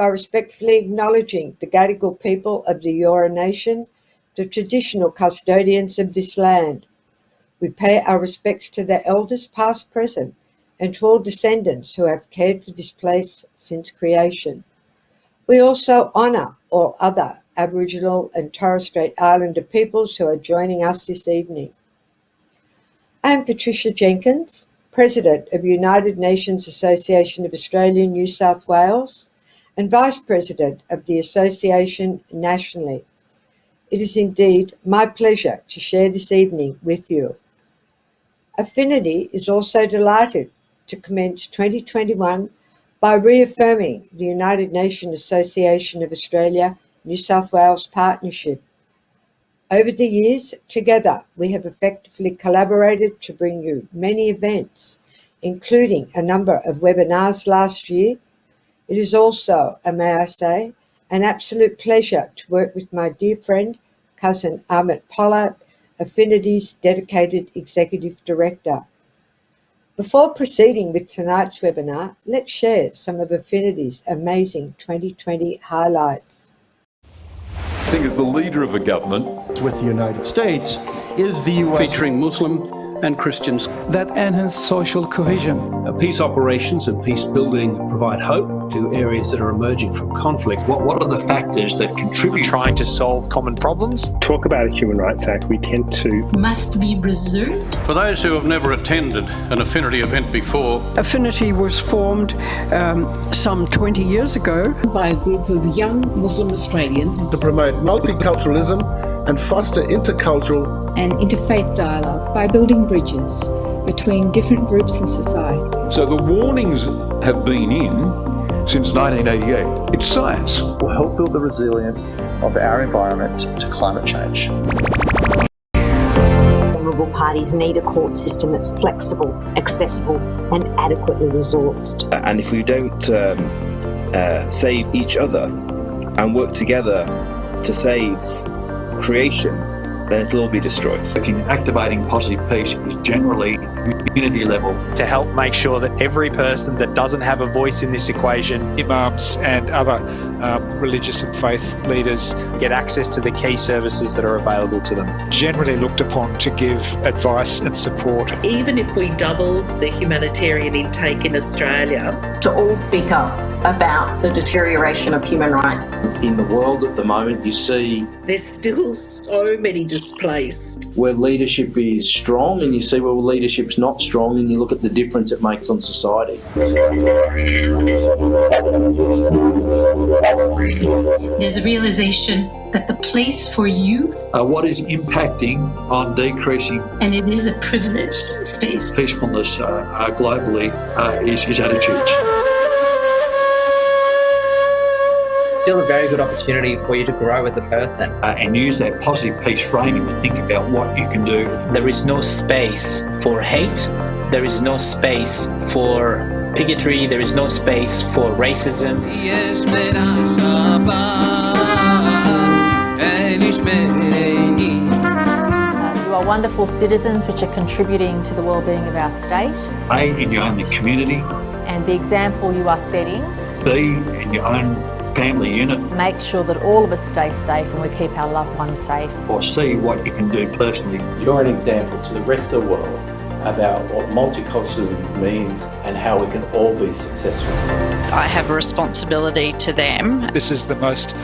by respectfully acknowledging the Gadigal people of the Eora Nation, the traditional custodians of this land. We pay our respects to their elders past, present, and to all descendants who have cared for this place since creation. We also honour all other Aboriginal and Torres Strait Islander peoples who are joining us this evening. I am Patricia Jenkins, President of United Nations Association of Australia New South Wales and Vice President of the Association nationally. It is indeed my pleasure to share this evening with you. Affinity is also delighted to commence 2021 by reaffirming the United Nations Association of Australia New South Wales partnership. Over the years, together, we have effectively collaborated to bring you many events, including a number of webinars last year. It is also, may I say, an absolute pleasure to work with my dear friend, cousin Amit Pollard, Affinity's dedicated Executive Director. Before proceeding with tonight's webinar, let's share some of Affinity's amazing 2020 highlights. I think as the leader of a government with the United States is the US featuring Muslim and Christians that enhance social cohesion. Peace operations and peace building provide hope to areas that are emerging from conflict. What are the factors that contribute? Trying to solve common problems. Talk about a Human Rights Act, we tend to must be reserved. For those who have never attended an Affinity event before, Affinity was formed some 20 years ago by a group of young Muslim Australians to promote multiculturalism and foster intercultural and interfaith dialogue by building bridges between different groups in society. So the warnings have been in since 1988. It's science. Will help build the resilience of our environment to climate change. Vulnerable parties need a court system that's flexible, accessible and adequately resourced. And if we don't save each other and work together to save creation, then it'll all be destroyed. Activating positive peace is generally community level. To help make sure that every person that doesn't have a voice in this equation, imams and other religious and faith leaders get access to the key services that are available to them. Generally looked upon to give advice and support. Even if we doubled the humanitarian intake in Australia, to all speak up about the deterioration of human rights. In the world at the moment, you see there's still so many displaced. Where leadership is strong and you see where leadership's not strong and you look at the difference it makes on society. There's a realization that the place for youth, what is impacting on decreasing, and it is a privileged space, peacefulness globally is attitudes. Still a very good opportunity for you to grow as a person. And use that positive peace framing to think about what you can do. There is no space for hate. There is no space for bigotry. There is no space for racism. You are wonderful citizens which are contributing to the well-being of our state. A, in your own community. And the example you are setting. B, in your own family unit. Make sure that all of us stay safe and we keep our loved ones safe. Or see what you can do personally. You're an example to the rest of the world about what multiculturalism means and how we can all be successful. I have a responsibility to them. This is the most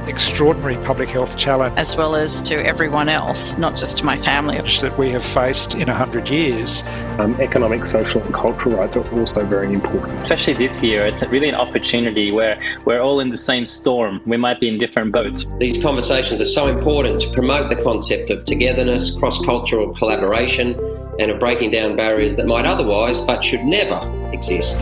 extraordinary public health challenge. As well as to everyone else, not just to my family. That we have faced in 100 years. Economic, social and cultural rights are also very important. Especially this year, it's really an opportunity where we're all in the same storm. We might be in different boats. These conversations are so important to promote the concept of togetherness, cross-cultural collaboration and of breaking down barriers that might otherwise but should never exist.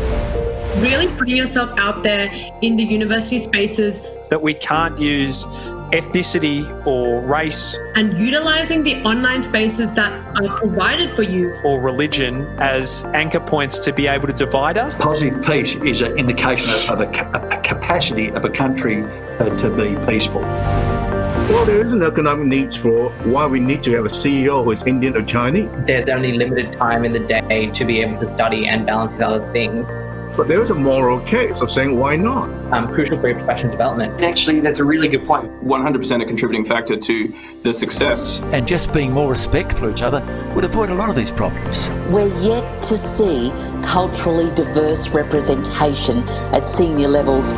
Really putting yourself out there in the university spaces. That we can't use ethnicity or race. And utilising the online spaces that are provided for you. Or religion as anchor points to be able to divide us. Positive peace is an indication of a capacity of a country to be peaceful. Well, there is an economic need for why we need to have a CEO who is Indian or Chinese. There's only limited time in the day to be able to study and balance these other things. But there is a moral case of saying, why not? Crucial for your professional development. And actually, that's a really good point. 100% a contributing factor to the success. And just being more respectful of each other would avoid a lot of these problems. We're yet to see culturally diverse representation at senior levels.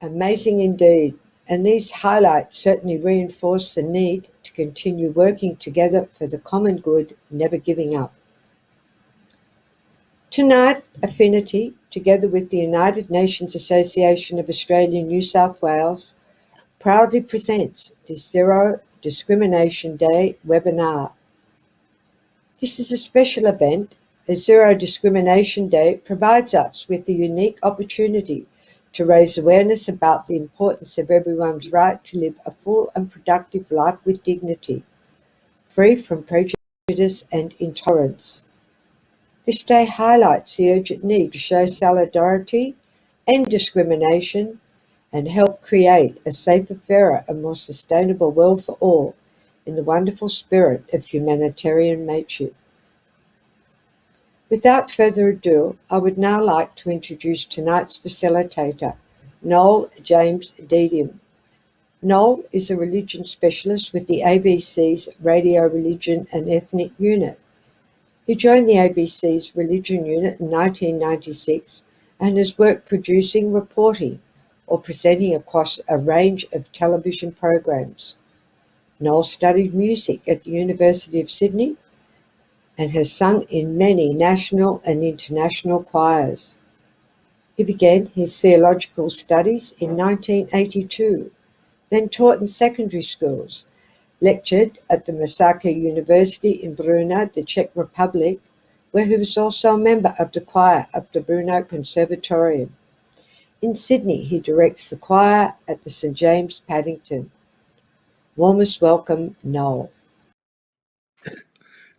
Amazing indeed, and these highlights certainly reinforce the need to continue working together for the common good, never giving up. Tonight, Affinity, together with the United Nations Association of Australia New South Wales, proudly presents the Zero Discrimination Day webinar. This is a special event, as Zero Discrimination Day provides us with the unique opportunity to raise awareness about the importance of everyone's right to live a full and productive life with dignity, free from prejudice and intolerance. This day highlights the urgent need to show solidarity and discrimination and help create a safer, fairer and more sustainable world for all in the wonderful spirit of humanitarian mateship. Without further ado, I would now like to introduce tonight's facilitator, Noel James Debien. Noel is a religion specialist with the ABC's Radio, Religion and Ethnic Unit. He joined the ABC's Religion Unit in 1996 and has worked producing, reporting or presenting across a range of television programs. Noel studied music at the University of Sydney and has sung in many national and international choirs. He began his theological studies in 1982, then taught in secondary schools, lectured at the Masaka University in Brno, the Czech Republic, where he was also a member of the choir of the Brno Conservatorium. In Sydney, he directs the choir at the St James Paddington. Warmest welcome, Noel.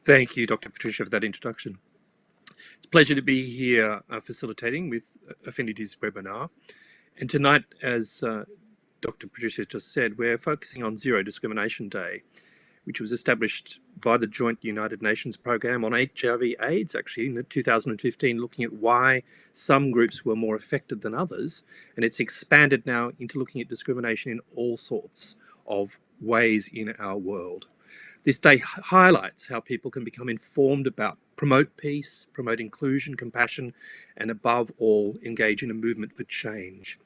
Thank you, Dr. Patricia, for that introduction. It's a pleasure to be here facilitating with Affinity's webinar. And tonight, as Dr. Patricia just said, we're focusing on Zero Discrimination Day, which was established by the Joint United Nations Programme on HIV/AIDS, actually, in 2015, looking at why some groups were more affected than others. And it's expanded now into looking at discrimination in all sorts of ways in our world. This day highlights how people can become informed about, promote peace, promote inclusion, compassion, and above all, engage in a movement for change.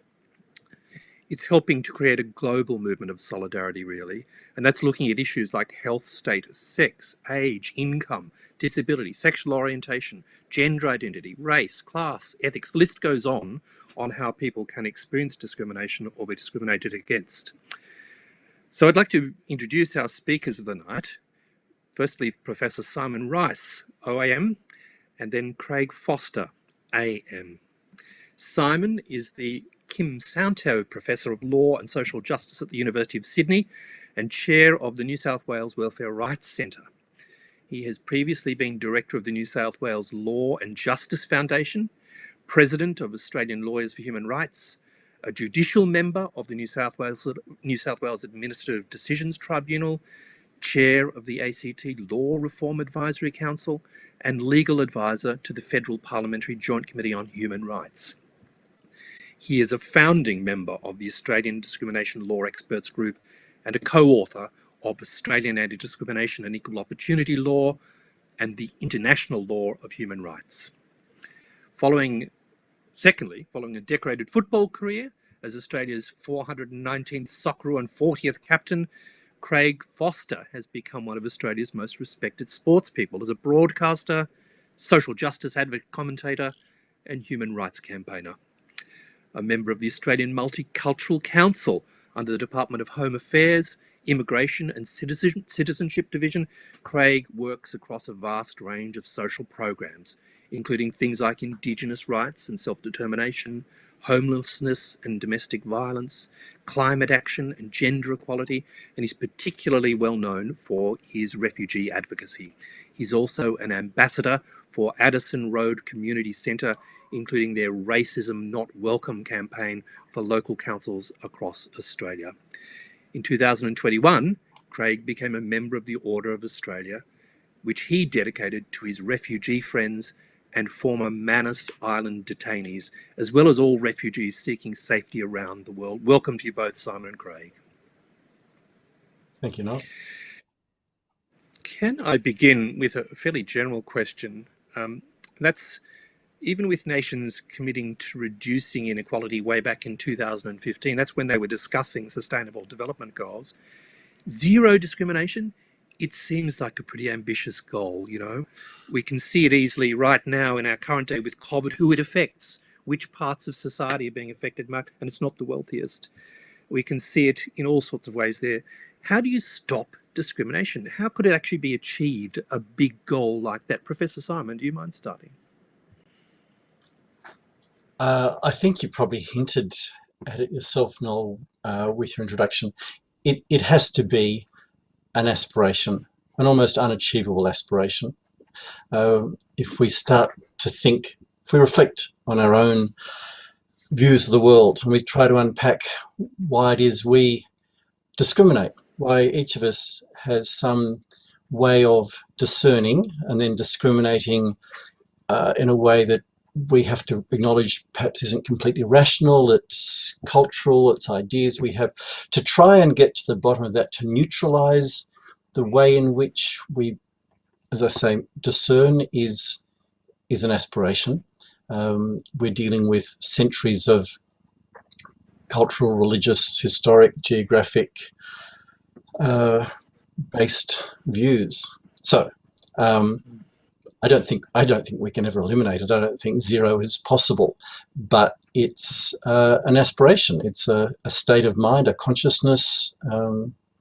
It's helping to create a global movement of solidarity, really, and that's looking at issues like health status, sex, age, income, disability, sexual orientation, gender identity, race, class, ethics. The list goes on how people can experience discrimination or be discriminated against. So I'd like to introduce our speakers of the night. Firstly, Professor Simon Rice, OAM, and then Craig Foster, AM. Simon is the Kim Santow Professor of Law and Social Justice at the University of Sydney and Chair of the New South Wales Welfare Rights Centre. He has previously been Director of the New South Wales Law and Justice Foundation, President of Australian Lawyers for Human Rights, a judicial member of the New South Wales Administrative Decisions Tribunal, Chair of the ACT Law Reform Advisory Council, and legal advisor to the Federal Parliamentary Joint Committee on Human Rights. He is a founding member of the Australian Discrimination Law Experts Group and a co-author of Australian Anti-Discrimination and Equal Opportunity Law and the International Law of Human Rights. Following a decorated football career as Australia's 419th Socceroo and 40th captain, Craig Foster has become one of Australia's most respected sports people as a broadcaster, social justice advocate, commentator, and human rights campaigner. A member of the Australian Multicultural Council under the Department of Home Affairs, Immigration and Citizenship Division, Craig works across a vast range of social programs, including things like Indigenous rights and self-determination, homelessness and domestic violence, climate action and gender equality, and he's particularly well known for his refugee advocacy. He's also an ambassador for Addison Road Community Centre including their Racism Not Welcome campaign for local councils across Australia. In 2021, Craig became a member of the Order of Australia, which he dedicated to his refugee friends and former Manus Island detainees, as well as all refugees seeking safety around the world. Welcome to you both, Simon and Craig. Thank you, Noel. Can I begin with a fairly general question? That's, even with nations committing to reducing inequality way back in 2015, that's when they were discussing sustainable development goals. Zero discrimination, it seems like a pretty ambitious goal, you know. We can see it easily right now in our current day with COVID, who it affects, which parts of society are being affected, and it's not the wealthiest. We can see it in all sorts of ways there. How do you stop discrimination? How could it actually be achieved, a big goal like that? Professor Simon, do you mind starting? I think you probably hinted at it yourself, Noel, with your introduction. It has to be an aspiration, an almost unachievable aspiration. If we start to think, if we reflect on our own views of the world and we try to unpack why it is we discriminate, why each of us has some way of discerning and then discriminating in a way that we have to acknowledge perhaps isn't completely rational, it's cultural, it's ideas we have, to try and get to the bottom of that, to neutralize the way in which we, as I say, discern is an aspiration. We're dealing with centuries of cultural, religious, historic, geographic based views. So I don't think we can ever eliminate it. I don't think zero is possible, but it's an aspiration. It's a state of mind, a consciousness.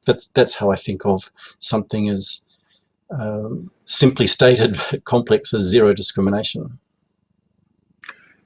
That's how I think of something as simply stated, complex as zero discrimination.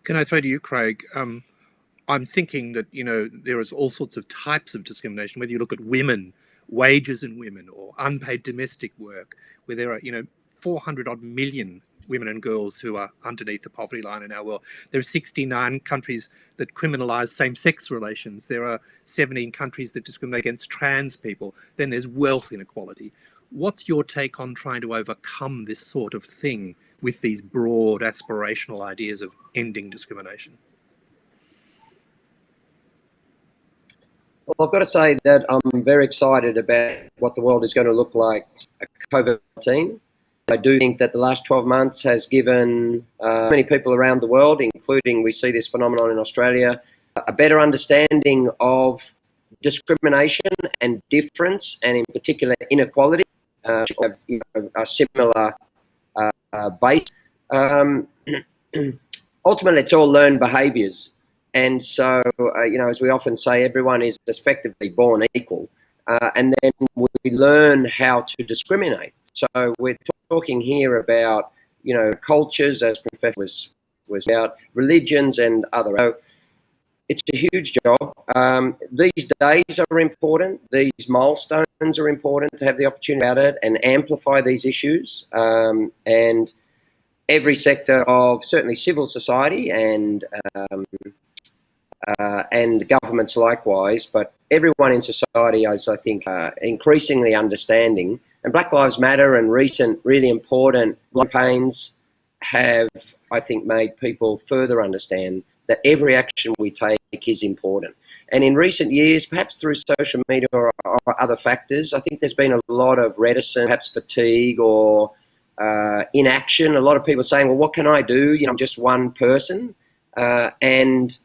Can I throw to you, Craig? I'm thinking that, you know, there is all sorts of types of discrimination, whether you look at women, wages in women, or unpaid domestic work, where there are, you know, 400 odd million women and girls who are underneath the poverty line in our world. There are 69 countries that criminalise same-sex relations. There are 17 countries that discriminate against trans people. Then there's wealth inequality. What's your take on trying to overcome this sort of thing with these broad aspirational ideas of ending discrimination? Well, I've got to say that I'm very excited about what the world is going to look like COVID-19. I do think that the last 12 months has given many people around the world, including we see this phenomenon in Australia, a better understanding of discrimination and difference, and in particular inequality, have a similar base. Ultimately, it's all learned behaviours. And so, you know, as we often say, everyone is effectively born equal. And then we learn how to discriminate. So we're talking here about, you know, cultures, as Professor was about, religions and other. So it's a huge job. These days are important. These milestones are important to have the opportunity about it and amplify these issues. And every sector of certainly civil society and governments likewise, but everyone in society is, I think, increasingly understanding. And Black Lives Matter and recent really important campaigns have, I think, made people further understand that every action we take is important. And in recent years, perhaps through social media or other factors, I think there's been a lot of reticence, perhaps fatigue or inaction. A lot of people saying, well, what can I do? You know, I'm just one person. And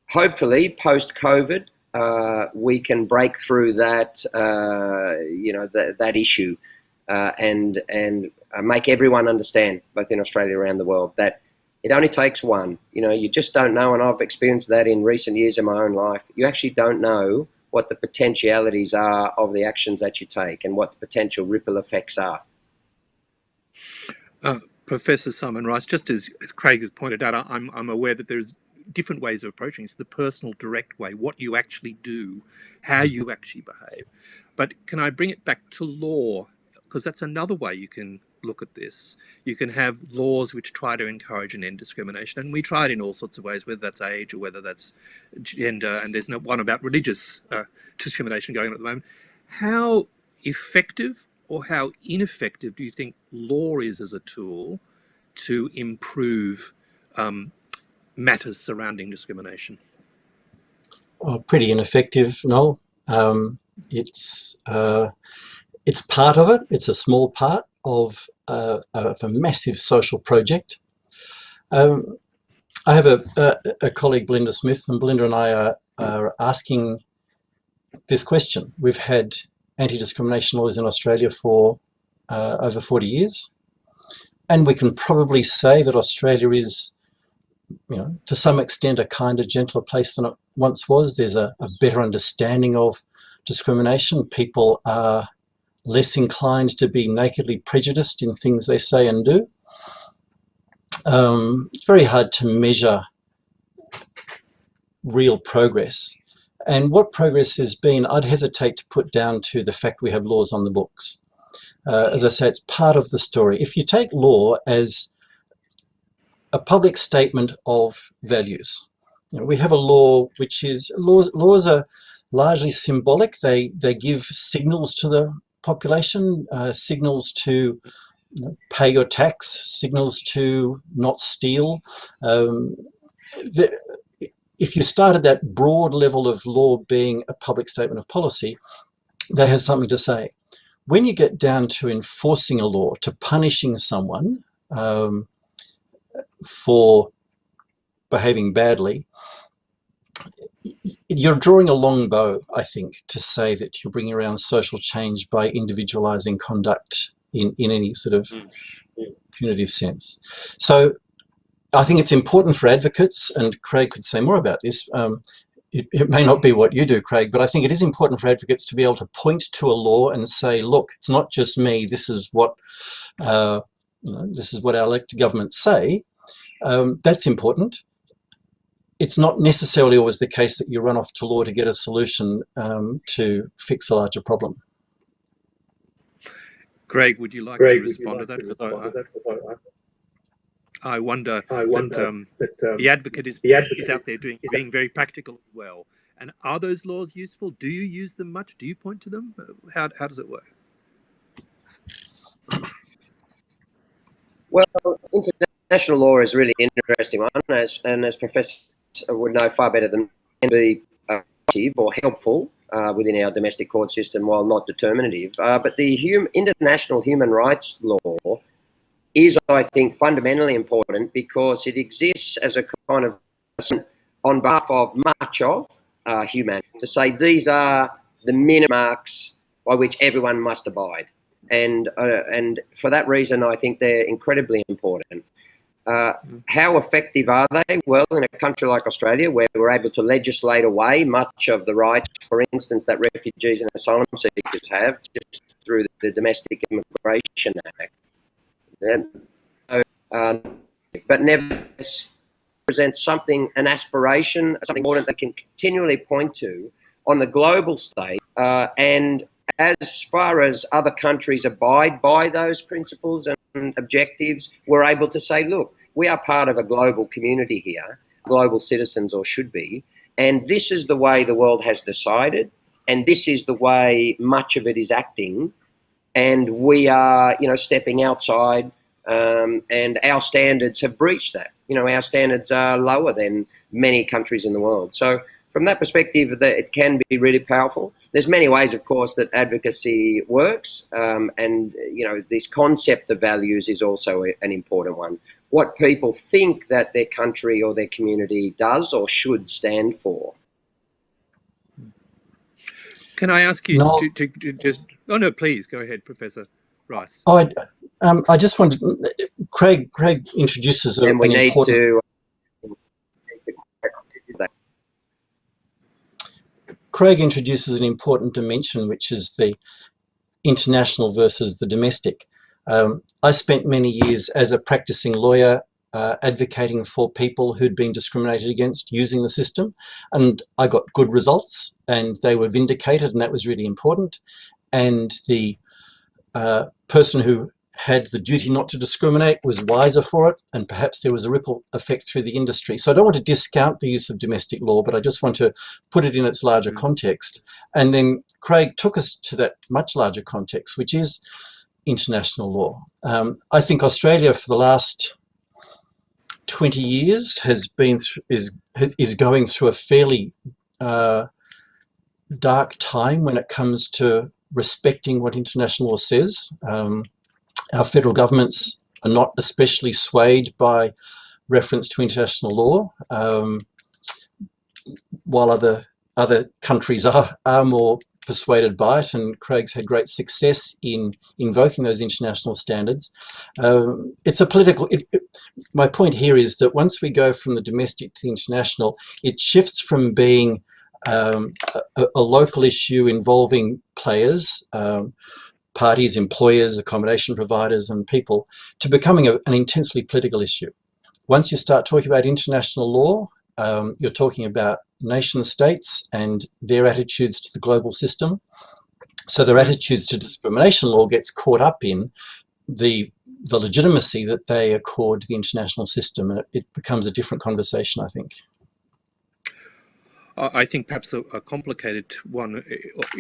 hopefully, post-COVID, we can break through that, you know, that issue, and make everyone understand, both in Australia and around the world, that it only takes one. You know, you just don't know, and I've experienced that in recent years in my own life. You actually don't know what the potentialities are of the actions that you take and what the potential ripple effects are. Professor Simon Rice, just as Craig has pointed out, I'm aware that there's different ways of approaching this, the personal, direct way, what you actually do, how you actually behave. But can I bring it back to law? Because that's another way you can look at this. You can have laws which try to encourage and end discrimination, and we try it in all sorts of ways, whether that's age or whether that's gender, and there's no one about religious discrimination going on at the moment. How effective or how ineffective do you think law is as a tool to improve matters surrounding discrimination? Oh, pretty ineffective, Noel. It's part of it. It's a small part of a massive social project. I have a colleague, Belinda Smith, and Belinda and I are asking this question. We've had anti-discrimination laws in Australia for over 40 years, and we can probably say that Australia is, to some extent, a kinder, gentler place than it once was. There's a better understanding of discrimination. People are less inclined to be nakedly prejudiced in things they say and do. It's very hard to measure real progress. And what progress has been, I'd hesitate to put down to the fact we have laws on the books. As I say, it's part of the story. If you take law as a public statement of values, we have a law which is, laws are largely symbolic. They give signals to the population, signals to pay your tax, signals to not steal. If you start at that broad level of law being a public statement of policy, that has something to say. When you get down to enforcing a law, to punishing someone for behaving badly, you're drawing a long bow, I think, to say that you're bringing around social change by individualizing conduct in any sort of punitive sense. So I think it's important for advocates, and Craig could say more about this. It may not be what you do, Craig, but I think it is important for advocates to be able to point to a law and say, look, it's not just me, this is what this is what our elected governments say. That's important. It's not necessarily always the case that you run off to law to get a solution to fix a larger problem. Greg, would you like to respond to that? I wonder that the advocate is out there being very practical as well. And are those laws useful? Do you use them much? Do you point to them? How does it work? Well, international law is really an interesting one, and as Professor would know far better than me, can be positive or helpful within our domestic court system while not determinative. But the international human rights law is, I think, fundamentally important because it exists as a kind of on behalf of much of humanity to say these are the minimum marks by which everyone must abide. And for that reason, I think they're incredibly important. How effective are they? Well, in a country like Australia, where we're able to legislate away much of the rights, for instance, that refugees and asylum seekers have just through the Domestic Immigration Act. But nevertheless, presents something, an aspiration, something important that can continually point to on the global stage. And as far as other countries abide by those principles and objectives, we're able to say, look, we are part of a global community here, global citizens, or should be, and this is the way the world has decided, and this is the way much of it is acting, and we are, stepping outside, and our standards have breached that. Our standards are lower than many countries in the world. So from that perspective, it can be really powerful. There's many ways, of course, that advocacy works, and this concept of values is also an important one. What people think that their country or their community does or should stand for. Can I ask you to just... Oh, no, please, go ahead, Professor Rice. Oh, I just wanted... Craig introduces an important... Craig introduces an important dimension, which is the international versus the domestic. I spent many years as a practicing lawyer advocating for people who'd been discriminated against using the system, and I got good results and they were vindicated, and that was really important. And the person who had the duty not to discriminate, was wiser for it, and perhaps there was a ripple effect through the industry. So I don't want to discount the use of domestic law, but I just want to put it in its larger context. And then Craig took us to that much larger context, which is international law. I think Australia for the last 20 years has been is going through a fairly dark time when it comes to respecting what international law says. Our federal governments are not especially swayed by reference to international law, while other countries are more persuaded by it, and Craig's had great success in invoking those international standards. It's a political... my point here is that once we go from the domestic to the international, it shifts from being a local issue involving players, parties, employers, accommodation providers and people, to becoming an intensely political issue. Once you start talking about international law, you're talking about nation states and their attitudes to the global system. So their attitudes to discrimination law gets caught up in the legitimacy that they accord to the international system, and it becomes a different conversation, I think. I think perhaps a complicated one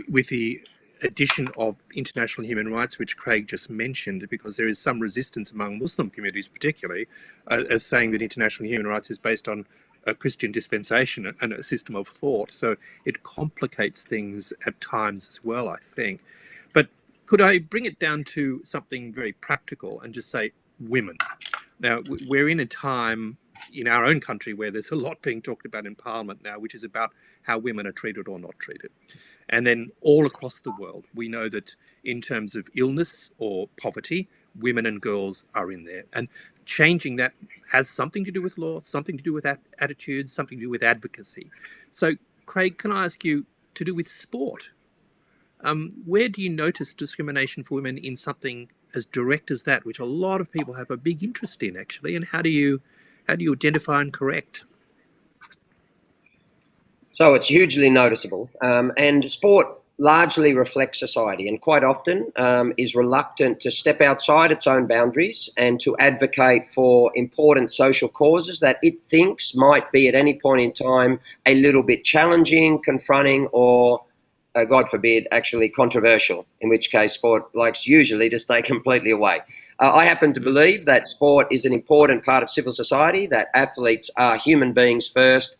with the addition of international human rights, which Craig just mentioned, because there is some resistance among Muslim communities particularly, as saying that international human rights is based on a Christian dispensation and a system of thought. So it complicates things at times as well, I think. But could I bring it down to something very practical and just say women? Now, we're in a time in our own country where there's a lot being talked about in Parliament now, which is about how women are treated or not treated. And then all across the world, we know that in terms of illness or poverty, women and girls are in there. And changing that has something to do with law, something to do with attitudes, something to do with advocacy. So, Craig, can I ask you to do with sport? Where do you notice discrimination for women in something as direct as that, which a lot of people have a big interest in, actually, and how do you identify and correct? So it's hugely noticeable, and sport largely reflects society, and quite often is reluctant to step outside its own boundaries and to advocate for important social causes that it thinks might be at any point in time a little bit challenging, confronting, or God forbid, actually controversial, in which case sport likes usually to stay completely away. I happen to believe that sport is an important part of civil society, that athletes are human beings first,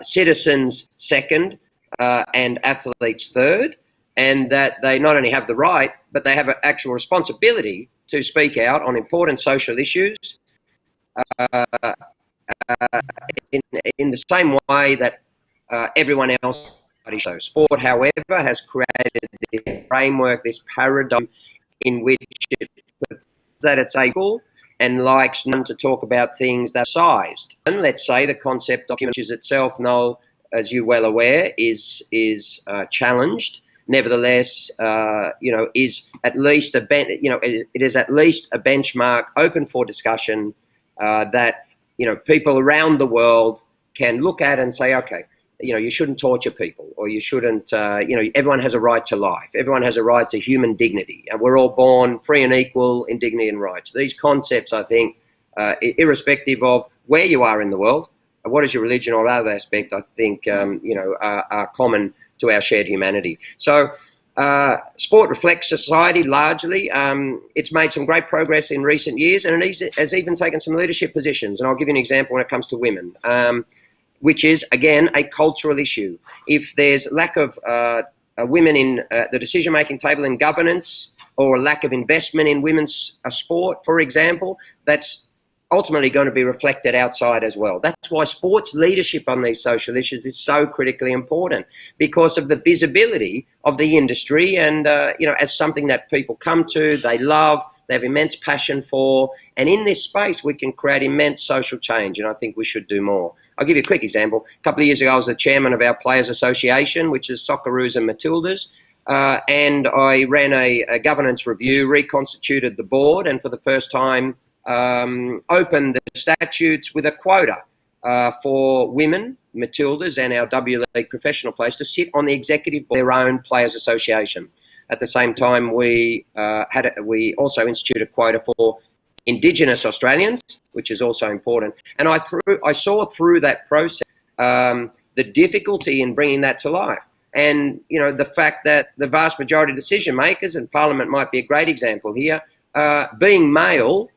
citizens second, and athletes third, and that they not only have the right, but they have an actual responsibility to speak out on important social issues in the same way that everyone else. So sport, however, has created this framework, this paradigm in which it puts that it's equal and likes none to talk about things that are sized. And let's say the concept of human rights itself, Noel, as you're well aware, is challenged. Nevertheless, is at least it is at least a benchmark open for discussion that people around the world can look at and say, okay, you shouldn't torture people, or you shouldn't, everyone has a right to life. Everyone has a right to human dignity. And we're all born free and equal in dignity and rights. These concepts, I think, irrespective of where you are in the world, what is your religion or other aspect, I think, are common to our shared humanity. So sport reflects society largely. It's made some great progress in recent years, and it has even taken some leadership positions. And I'll give you an example when it comes to women. Which is, again, a cultural issue. If there's lack of women in the decision-making table in governance, or a lack of investment in women's sport, for example, that's ultimately going to be reflected outside as well. That's why sports leadership on these social issues is so critically important, because of the visibility of the industry and, as something that people come to, they love, they have immense passion for, and in this space we can create immense social change, and I think we should do more. I'll give you a quick example. A couple of years ago, I was the chairman of our Players Association, which is Socceroos and Matildas, and I ran a governance review, reconstituted the board, and for the first time opened the statutes with a quota for women, Matildas, and our W League professional players to sit on the executive board of their own Players Association. At the same time, we also instituted a quota for Indigenous Australians, which is also important. And I saw through that process the difficulty in bringing that to life. And, you know, the fact that the vast majority of decision makers, and Parliament might be a great example here, being male,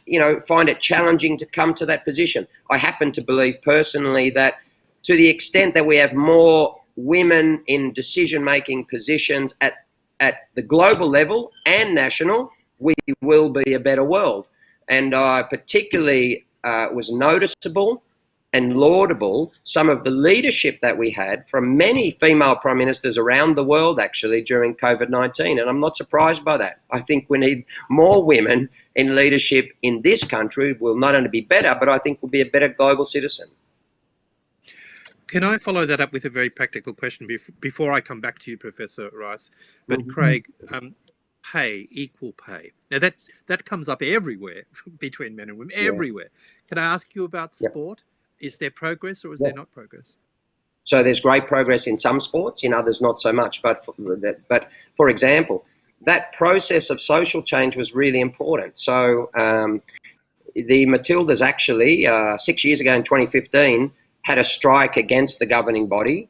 you know, find it challenging to come to that position. I happen to believe personally that to the extent that we have more women in decision-making positions at the global level and national, we will be a better world. And I particularly was noticeable and laudable some of the leadership that we had from many female prime ministers around the world actually during COVID-19, and I'm not surprised by that. I think we need more women in leadership in this country. We'll not only be better, but I think we'll be a better global citizen. Can I follow that up with a very practical question before I come back to you, Professor Rice? But Craig, pay, equal pay. Now that comes up everywhere between men and women, everywhere. Can I ask you about sport? Is there progress or is there not progress? So there's great progress in some sports, in others not so much. But for example, that process of social change was really important. So the Matildas actually, 6 years ago in 2015, had a strike against the governing body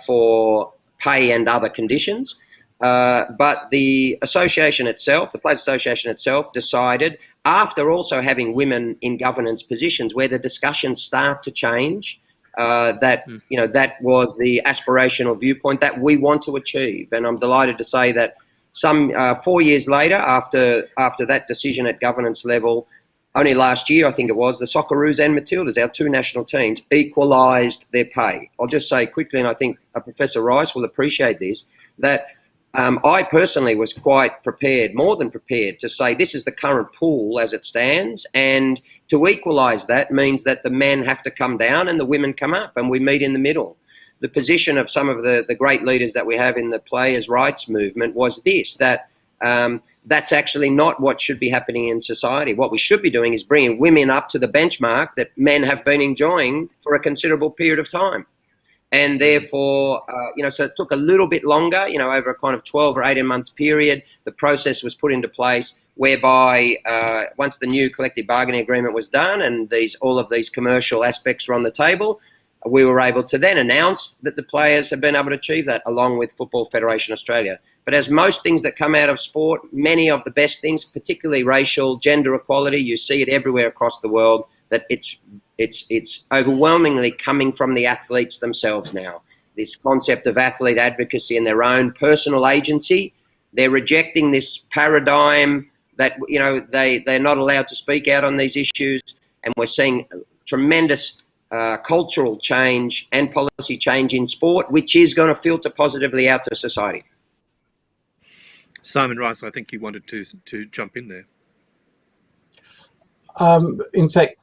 for pay and other conditions. But the association itself, the Players Association itself, decided, after also having women in governance positions where the discussions start to change, that you know, that was the aspirational viewpoint that we want to achieve. And I'm delighted to say that some 4 years later, after that decision at governance level, only last year I think it was, the Socceroos and Matildas, our two national teams, equalised their pay. I'll just say quickly, and I think Professor Rice will appreciate this, that I personally was quite prepared, more than prepared, to say this is the current pool as it stands, and to equalise that means that the men have to come down and the women come up, and we meet in the middle. The position of some of the great leaders that we have in the players' rights movement was this, that that's actually not what should be happening in society. What we should be doing is bringing women up to the benchmark that men have been enjoying for a considerable period of time. And therefore, you know, so it took a little bit longer, you know, over a kind of 12 or 18 months period, the process was put into place whereby once the new collective bargaining agreement was done and all of these commercial aspects were on the table, we were able to then announce that the players have been able to achieve that along with Football Federation Australia. But as most things that come out of sport, many of the best things, particularly racial, gender equality, you see it everywhere across the world, that it's overwhelmingly coming from the athletes themselves now. This concept of athlete advocacy and their own personal agency, they're rejecting this paradigm that, you know, they're not allowed to speak out on these issues, and we're seeing tremendous cultural change and policy change in sport, which is going to filter positively out to society. Simon Rice, I think you wanted to jump in there. In fact,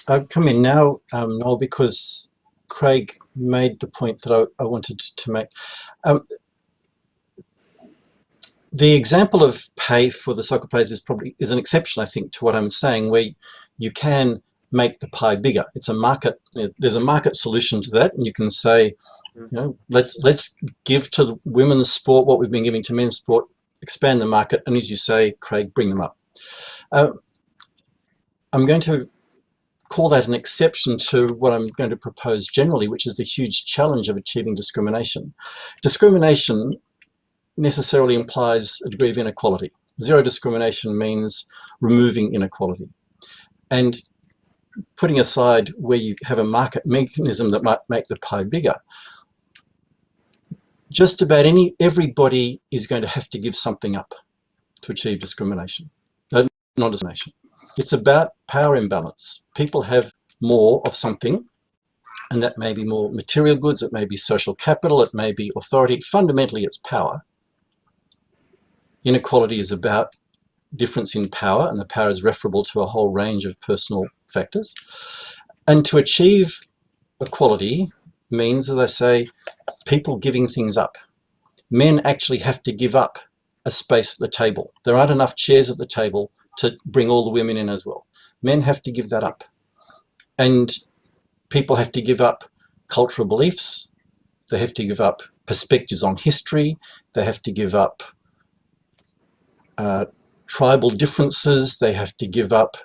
I've come in now, Noel, because Craig made the point that I wanted to make. The example of pay for the soccer players is an exception, I think, to what I'm saying, where you can make the pie bigger. It's a market. There's a market solution to that, and you can say, you know, let's give to the women's sport what we've been giving to men's sport, expand the market, and as you say, Craig, bring them up. I'm going to call that an exception to what I'm going to propose generally, which is the huge challenge of achieving discrimination. Discrimination necessarily implies a degree of inequality. Zero discrimination means removing inequality. And putting aside where you have a market mechanism that might make the pie bigger, just about everybody is going to have to give something up to achieve discrimination, non-discrimination. It's about power imbalance. People have more of something, and that may be more material goods, it may be social capital, it may be authority. Fundamentally, it's power. Inequality is about difference in power, and the power is referable to a whole range of personal factors. And to achieve equality means, as I say, people giving things up. Men actually have to give up a space at the table. There aren't enough chairs at the table to bring all the women in as well. Men have to give that up. And people have to give up cultural beliefs, They have to give up perspectives on history. They have to give up tribal differences. They have to give up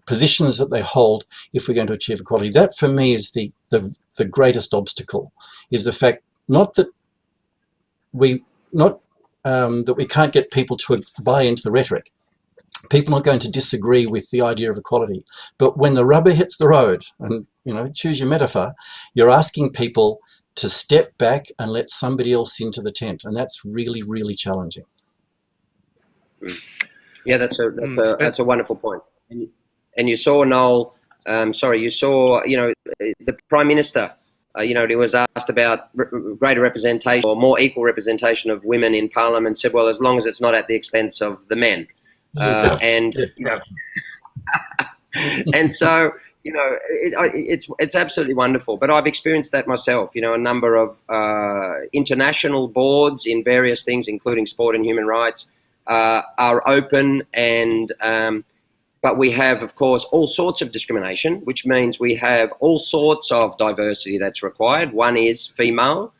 positions that they hold if we're going to achieve equality. That, for me, is the greatest obstacle, is the fact not that we can't get people to buy into the rhetoric. People are going to disagree with the idea of equality, but when the rubber hits the road, and choose your metaphor, you're asking people to step back and let somebody else into the tent, and that's really, really challenging. Yeah, that's a wonderful point. And you saw, Noel, you saw the Prime Minister. He was asked about greater representation or more equal representation of women in Parliament. Said, well, as long as it's not at the expense of the men. And so it's absolutely wonderful. But I've experienced that myself. A number of international boards in various things, including sport and human rights, are open, and but we have, of course, all sorts of discrimination, which means we have all sorts of diversity that's required. One is female,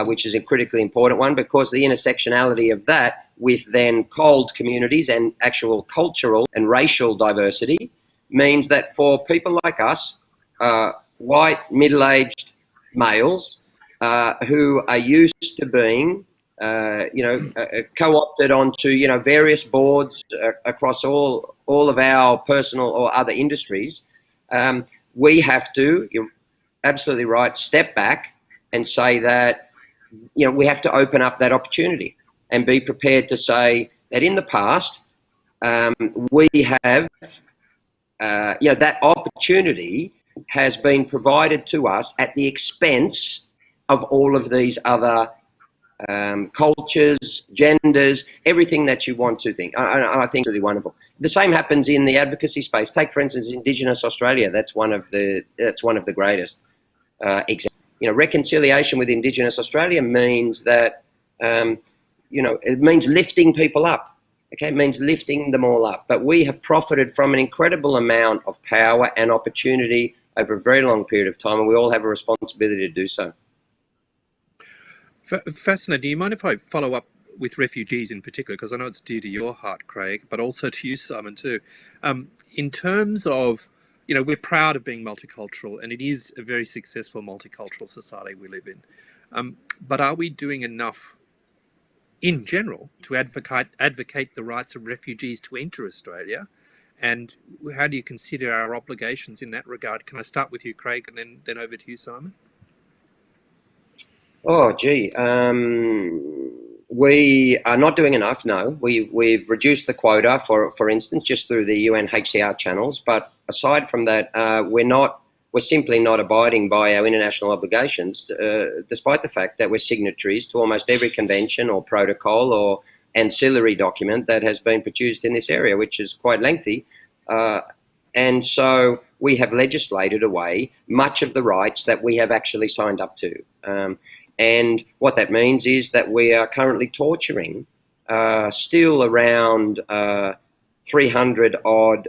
which is a critically important one, because the intersectionality of that with then cold communities and actual cultural and racial diversity means that for people like us, white, middle-aged males who are used to being, co-opted onto, various boards across all of our personal or other industries, we have to, you're absolutely right, step back and say that, we have to open up that opportunity and be prepared to say that in the past, we have, that opportunity has been provided to us at the expense of all of these other cultures, genders, everything that you want to think. I think it's really wonderful. The same happens in the advocacy space. Take, for instance, Indigenous Australia. That's one of the greatest examples. Reconciliation with Indigenous Australia means that it means lifting people up. Okay, it means lifting them all up. But we have profited from an incredible amount of power and opportunity over a very long period of time, and we all have a responsibility to do so. Fascinating. Do you mind if I follow up with refugees in particular, because I know it's dear to your heart, Craig, but also to you, Simon, too. In terms of, we're proud of being multicultural, and it is a very successful multicultural society we live in. But are we doing enough in general to advocate the rights of refugees to enter Australia? And how do you consider our obligations in that regard? Can I start with you, Craig, and then over to you, Simon? Oh, gee. We are not doing enough, no. We've reduced the quota, for instance, just through the UNHCR channels. But aside from that, we're simply not abiding by our international obligations, despite the fact that we're signatories to almost every convention or protocol or ancillary document that has been produced in this area, which is quite lengthy. And so we have legislated away much of the rights that we have actually signed up to. And what that means is that we are currently torturing still around 300 odd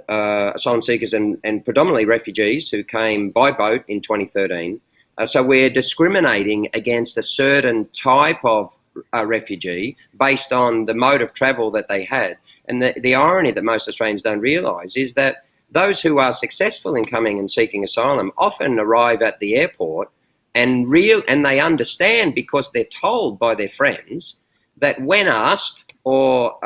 asylum seekers and predominantly refugees who came by boat in 2013. So we're discriminating against a certain type of refugee based on the mode of travel that they had. And the irony that most Australians don't realise is that those who are successful in coming and seeking asylum often arrive at the airport and they understand, because they're told by their friends, that when asked, or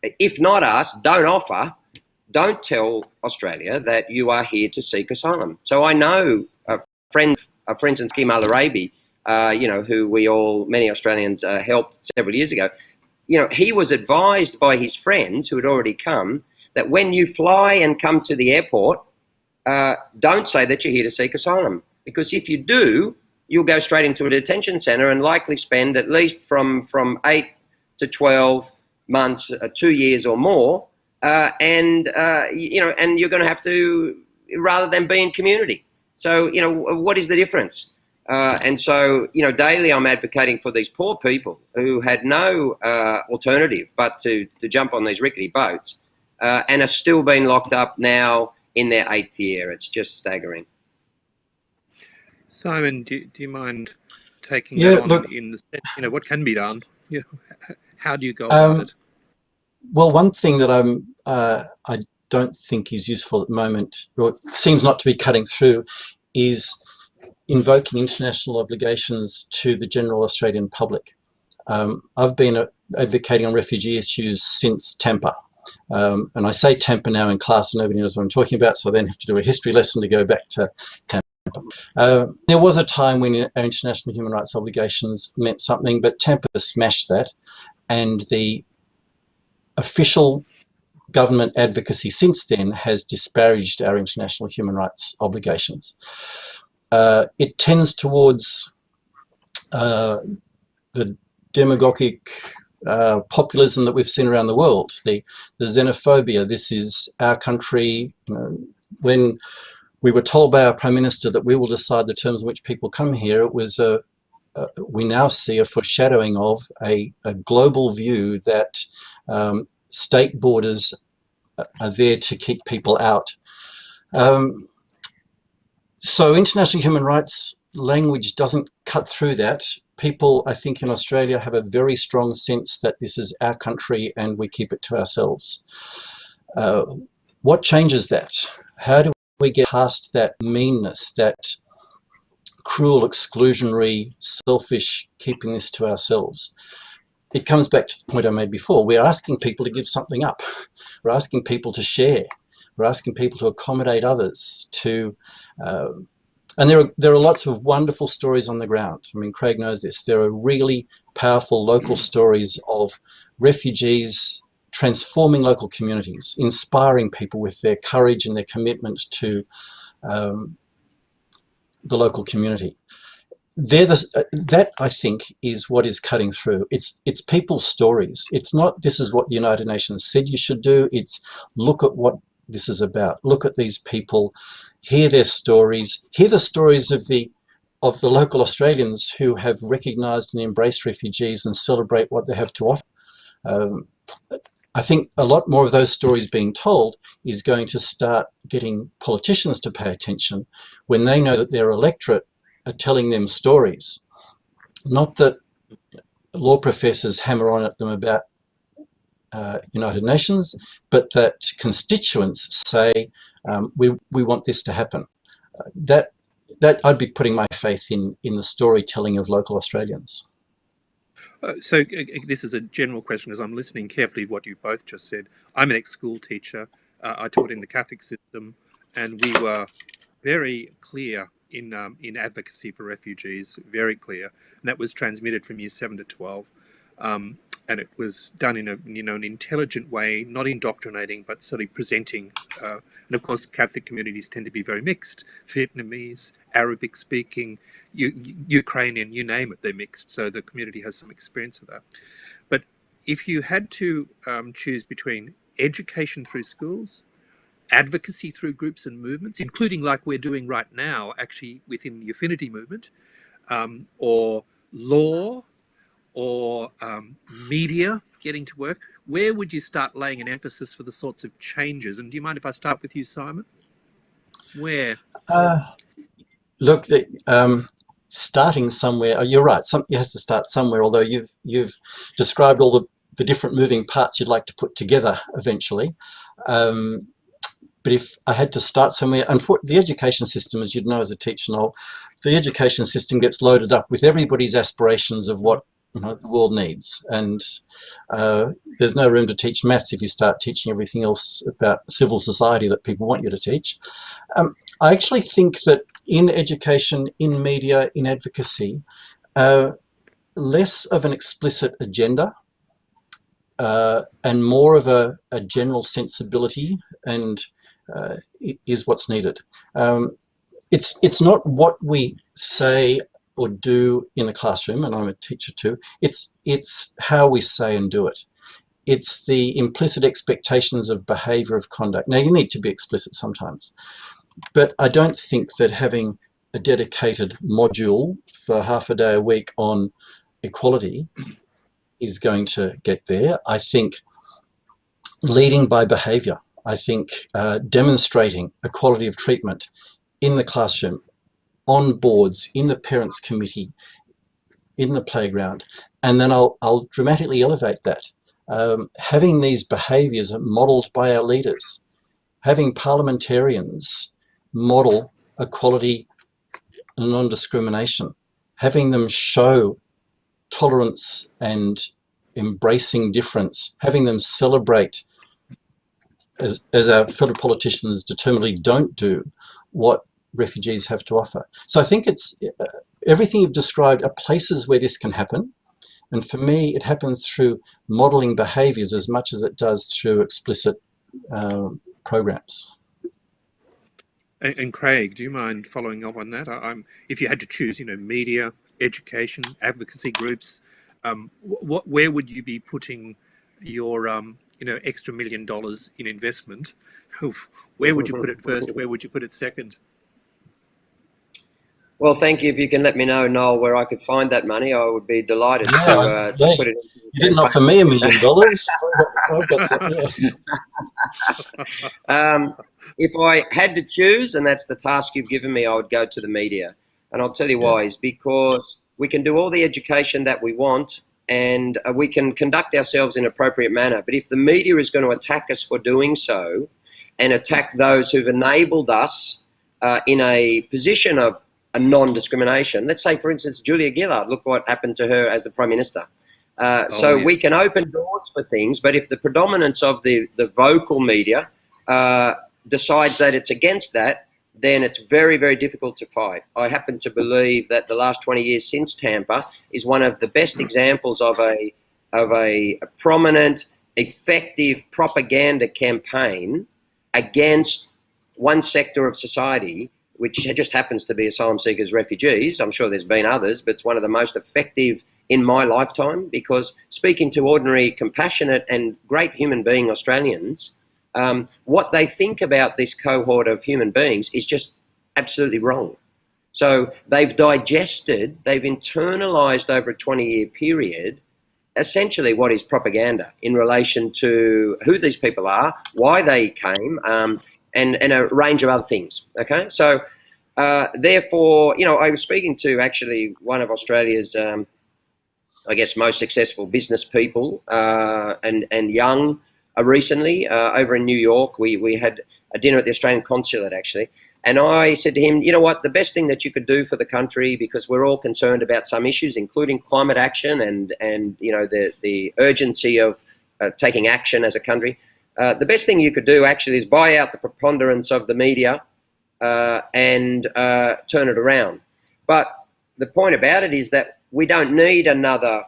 if not asked, don't tell Australia that you are here to seek asylum. So I know a friend, for instance, Kim Al-Arabi, who many Australians helped several years ago. He was advised by his friends who had already come that when you fly and come to the airport, don't say that you're here to seek asylum. Because if you do, you'll go straight into a detention centre and likely spend at least from 8 to 12 months, 2 years or more, and you're going to have to, rather than be in community. So, what is the difference? And so, daily I'm advocating for these poor people who had no alternative but to jump on these rickety boats and are still being locked up now in their 8th year. It's just staggering. Simon, do you mind taking Yeah, that on look, in the sense, what can be done? How do you go about it? Well, one thing that I don't think is useful at the moment, or seems not to be cutting through, is invoking international obligations to the general Australian public. I've been advocating on refugee issues since Tampa. And I say Tampa now in class and nobody knows what I'm talking about, so I then have to do a history lesson to go back to Tampa. There was a time when our international human rights obligations meant something, but Tampa smashed that, and the official government advocacy since then has disparaged our international human rights obligations. It tends towards the demagogic populism that we've seen around the world, the xenophobia. This is our country. When we were told by our Prime Minister that we will decide the terms in which people come here, it was we now see a foreshadowing of a global view that state borders are there to keep people out. So international human rights language doesn't cut through that. People, I think, in Australia have a very strong sense that this is our country and we keep it to ourselves. What changes that? How do we get past that meanness, that cruel, exclusionary, selfish keeping this to ourselves? It comes back to the point I made before. We're asking people to give something up. We're asking people to share. We're asking people to accommodate others, and there are lots of wonderful stories on the ground. I mean, Craig knows this. There are really powerful local stories of refugees transforming local communities, inspiring people with their courage and their commitment to the local community. That, I think, is what is cutting through. It's people's stories. It's not, this is what the United Nations said you should do. It's look at what this is about. Look at these people, hear their stories, hear the stories of the local Australians who have recognised and embraced refugees and celebrate what they have to offer. I think a lot more of those stories being told is going to start getting politicians to pay attention when they know that their electorate are telling them stories. Not that law professors hammer on at them about United Nations, but that constituents say, we want this to happen. That I'd be putting my faith in the storytelling of local Australians. So this is a general question, because I'm listening carefully to what you both just said. I'm an ex-school teacher. I taught in the Catholic system, and we were very clear in advocacy for refugees, very clear, and that was transmitted from year 7 to 12. And it was done in an intelligent way, not indoctrinating, but certainly presenting. And of course, Catholic communities tend to be very mixed: Vietnamese, Arabic speaking, Ukrainian, you name it, they're mixed. So the community has some experience of that. But if you had to choose between education through schools, advocacy through groups and movements, including like we're doing right now, actually within the Affinity movement, or law, or media getting to work, where would you start laying an emphasis for the sorts of changes? And do you mind if I start with you, Simon? Where? Look, starting somewhere. You're right. Something has to start somewhere. Although you've described all the different moving parts you'd like to put together eventually. But if I had to start somewhere, and for the education system, as you'd know as a teacher, Noel, the education system gets loaded up with everybody's aspirations of what the world needs, and there's no room to teach maths if you start teaching everything else about civil society that people want you to teach. I actually think that in education, in media, in advocacy, less of an explicit agenda and more of a general sensibility and is what's needed. It's not what we say or do in the classroom, and I'm a teacher too. It's how we say and do it. It's the implicit expectations of behaviour, of conduct. Now, you need to be explicit sometimes, but I don't think that having a dedicated module for half a day a week on equality is going to get there. I think leading by behaviour, I think demonstrating equality of treatment in the classroom, on boards, in the parents' committee, in the playground, and then I'll dramatically elevate that. Having these behaviours modelled by our leaders, having parliamentarians model equality and non-discrimination, having them show tolerance and embracing difference, having them celebrate, as our fellow politicians determinedly don't do, what refugees have to offer. So I think it's everything you've described are places where this can happen. And for me, it happens through modelling behaviours as much as it does through explicit programs. And Craig, do you mind following up on that? If you had to choose, media, education, advocacy groups, where would you be putting your, extra $1 million in investment? Where would you put it first? Where would you put it second? Well, thank you. If you can let me know, Noel, where I could find that money, I would be delighted to put it in. You didn't offer me $1 million. I've got that, yeah. If I had to choose, and that's the task you've given me, I would go to the media. And I'll tell you why, is because we can do all the education that we want, and we can conduct ourselves in an appropriate manner. But if the media is going to attack us for doing so, and attack those who've enabled us in a position of a non-discrimination. Let's say, for instance, Julia Gillard, look what happened to her as the Prime Minister. We can open doors for things, but if the predominance of the vocal media decides that it's against that, then it's very, very difficult to fight. I happen to believe that the last 20 years since Tampa is one of the best examples of a prominent, effective propaganda campaign against one sector of society, which just happens to be asylum seekers, refugees. I'm sure there's been others, but it's one of the most effective in my lifetime, because speaking to ordinary, compassionate and great human being Australians, what they think about this cohort of human beings is just absolutely wrong. So they've digested, they've internalised over a 20-year period, essentially what is propaganda in relation to who these people are, why they came, and a range of other things, okay? So therefore, I was speaking to actually one of Australia's, I guess, most successful business people and young recently over in New York. We had a dinner at the Australian Consulate, actually. And I said to him, you know what, the best thing that you could do for the country, because we're all concerned about some issues, including climate action and the urgency of taking action as a country, the best thing you could do actually is buy out the preponderance of the media and turn it around. But the point about it is that we don't need another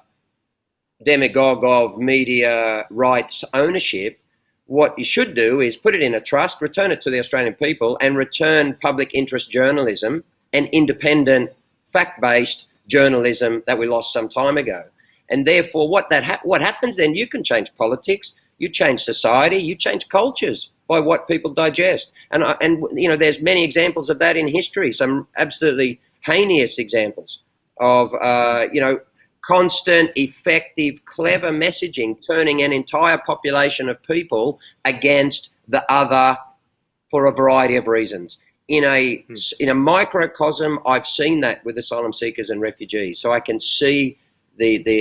demagogue of media rights ownership. What you should do is put it in a trust, return it to the Australian people, and return public interest journalism and independent, fact-based journalism that we lost some time ago. And therefore, what happens then, you can change politics, you change society, you change cultures by what people digest. And there's many examples of that in history, some absolutely heinous examples of, constant, effective, clever messaging turning an entire population of people against the other for a variety of reasons. In a microcosm, I've seen that with asylum seekers and refugees. So I can see the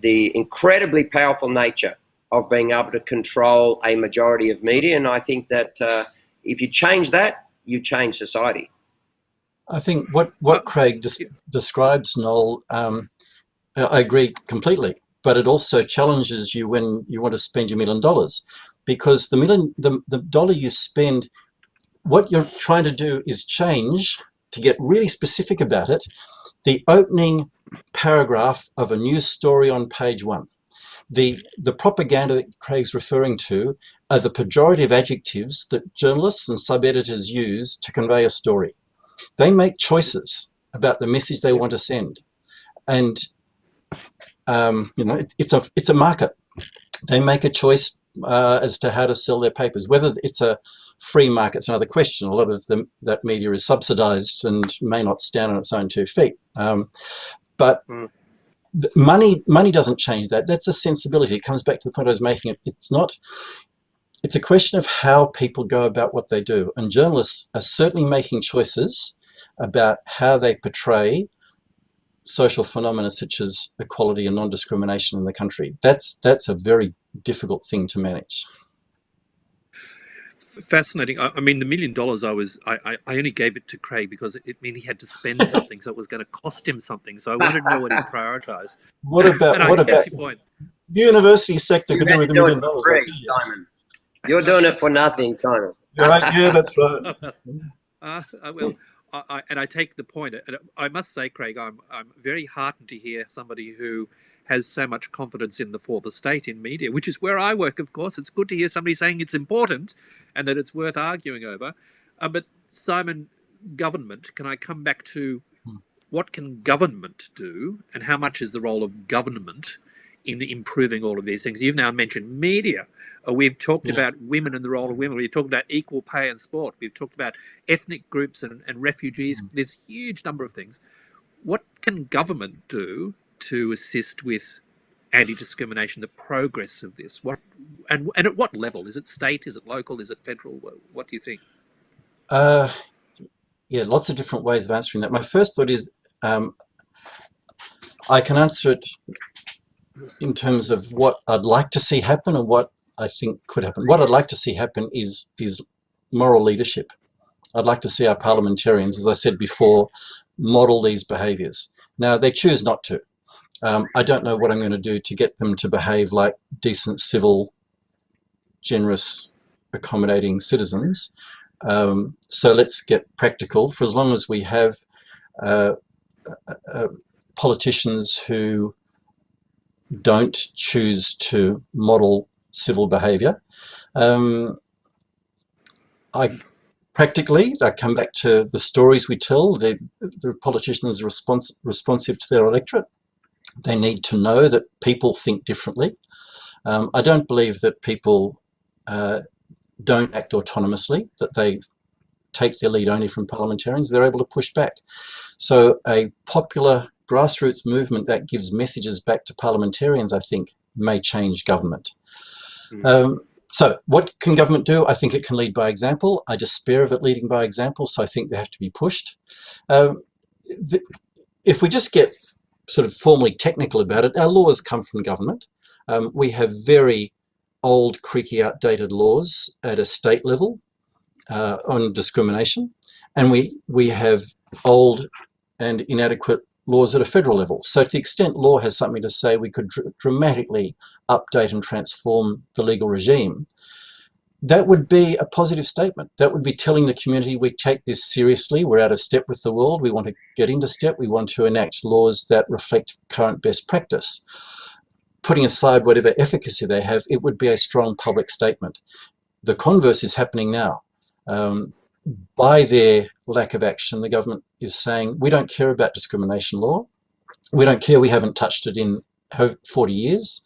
incredibly powerful nature of being able to control a majority of media. And I think that if you change that, you change society. I think what Craig describes, Noel, I agree completely, but it also challenges you when you want to spend your $1 million, because the dollar you spend, what you're trying to do is change, to get really specific about it, the opening paragraph of a news story on page 1. The propaganda that Craig's referring to are the pejorative adjectives that journalists and sub-editors use to convey a story. They make choices about the message they want to send, and it's a market. They make a choice as to how to sell their papers. Whether it's a free market is another question. A lot of that media is subsidised and may not stand on its own 2 feet. But money doesn't change that. That's a sensibility. It comes back to the point I was making. It's a question of how people go about what they do. And journalists are certainly making choices about how they portray social phenomena such as equality and non-discrimination in the country. That's a very difficult thing to manage. Fascinating. I mean, the $1 million I only gave it to Craig because it meant he had to spend something, so it was going to cost him something. So I wanted to know what he'd prioritise. What about your point. The university sector could do with $1 million? Simon. You're doing it for nothing, Simon. Right? Yeah, that's right. Well, I take the point. I must say, Craig, I'm very heartened to hear somebody who has so much confidence in the fourth estate in media, which is where I work, of course. It's good to hear somebody saying it's important and that it's worth arguing over. But Simon, government, can I come back to what can government do and how much is the role of government in improving all of these things? You've now mentioned media. We've talked about women and the role of women. We've talked about equal pay in sport. We've talked about ethnic groups and refugees. There's a huge number of things. What can government do to assist with anti-discrimination, the progress of this? And at what level? Is it state? Is it local? Is it federal? What do you think? Yeah, lots of different ways of answering that. My first thought is I can answer it in terms of what I'd like to see happen and what I think could happen. What I'd like to see happen is moral leadership. I'd like to see our parliamentarians, as I said before, model these behaviours. Now, they choose not to. I don't know what I'm going to do to get them to behave like decent, civil, generous, accommodating citizens. So let's get practical. For as long as we have politicians who don't choose to model civil behaviour, practically, I come back to the stories we tell. The politicians are responsive to their electorate. They need to know that people think differently. I don't believe that people don't act autonomously, that they take their lead only from parliamentarians. They're able to push back. So a popular grassroots movement that gives messages back to parliamentarians, I think, may change government. So what can government do? I think it can lead by example. I despair of it leading by example, so I think they have to be pushed. If we just get sort of formally technical about it, our laws come from government. We have very old, creaky, outdated laws at a state level on discrimination, and we have old and inadequate laws at a federal level. So to the extent law has something to say, we could dramatically update and transform the legal regime. That would be a positive statement. That would be telling the community we take this seriously, we're out of step with the world, we want to get into step, we want to enact laws that reflect current best practice. Putting aside whatever efficacy they have, it would be a strong public statement. The converse is happening now. By their lack of action, the government is saying, we don't care about discrimination law. We don't care, we haven't touched it in 40 years.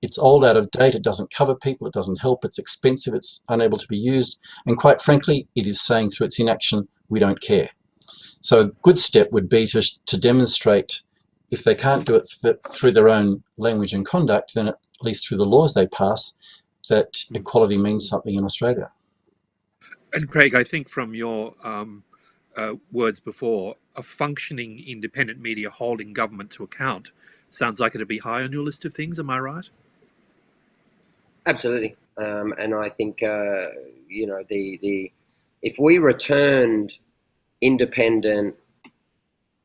It's old, out of date, it doesn't cover people, it doesn't help, it's expensive, it's unable to be used. And quite frankly, it is saying through its inaction, we don't care. So a good step would be to demonstrate, if they can't do it through their own language and conduct, then at least through the laws they pass, that equality means something in Australia. And Craig, I think from your words before, a functioning independent media holding government to account sounds like it'd be high on your list of things. Am I right? Absolutely. And I think, you know, if we returned independent,